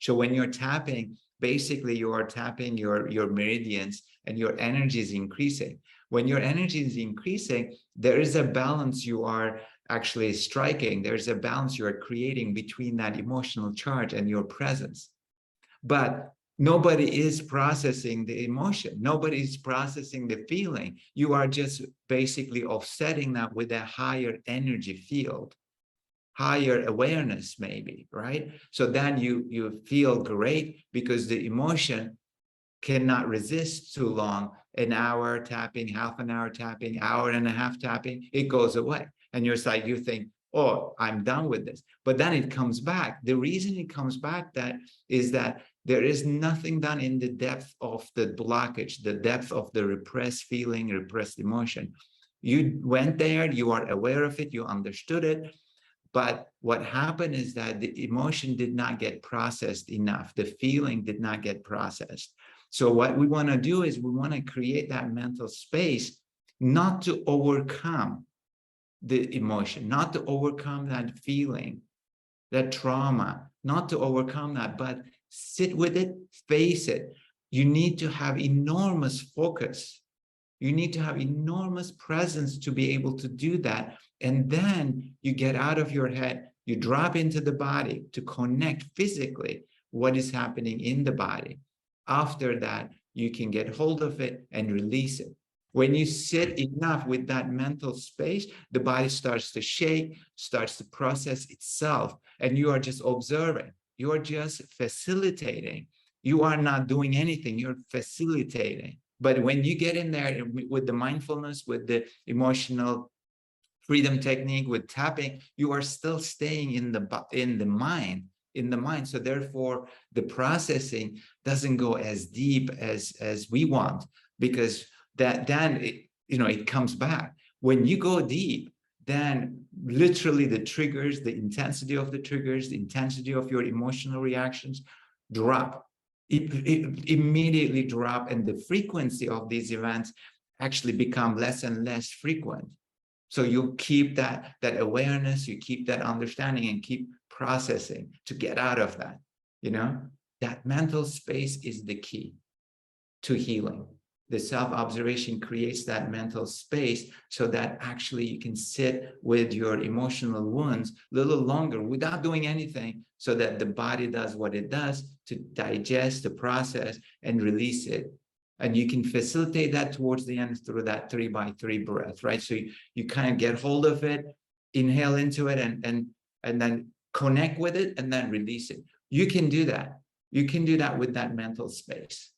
So when you're tapping, basically you are tapping your meridians and your energy is increasing. When your energy is increasing, there is a balance you are actually striking. There's a balance you are creating between that emotional charge and your presence. But nobody is processing the emotion. Nobody is processing the feeling. You are just basically offsetting that with a higher energy field, higher awareness maybe, right? So then you feel great because the emotion cannot resist too long. An hour tapping, half an hour tapping, hour and a half tapping, it goes away. And you're like, you think, oh, I'm done with this. But then it comes back. The reason it comes back is that there is nothing done in the depth of the blockage, the depth of the repressed feeling, repressed emotion. You went there, you are aware of it, you understood it. But what happened is that the emotion did not get processed enough. The feeling did not get processed. So what we want to do is we want to create that mental space, not to overcome the emotion, not to overcome that feeling, that trauma, not to overcome that, but sit with it, face it. You need to have enormous focus. You need to have enormous presence to be able to do that. And then you get out of your head, you drop into the body to connect physically what is happening in the body. After that, you can get hold of it and release it. When you sit enough with that mental space, the body starts to shake, starts to process itself, and you are just observing. You are just facilitating. You are not doing anything, you're facilitating. But when you get in there with the mindfulness, with the emotional freedom technique, with tapping, you are still staying in the mind. So therefore, the processing doesn't go as deep as we want, because then it comes back. When you go deep, then literally the triggers, the intensity of the triggers, the intensity of your emotional reactions drop. It immediately drop, and the frequency of these events actually become less and less frequent. So you keep that awareness, you keep that understanding, and keep processing to get out of that. That mental space is the key to healing. The self-observation creates that mental space so that actually you can sit with your emotional wounds a little longer without doing anything, so that the body does what it does to digest, to process, and release it. And you can facilitate that towards the end through that 3x3 breath, right? So you kind of get hold of it, inhale into it, and then connect with it, and then release it. You can do that. You can do that with that mental space.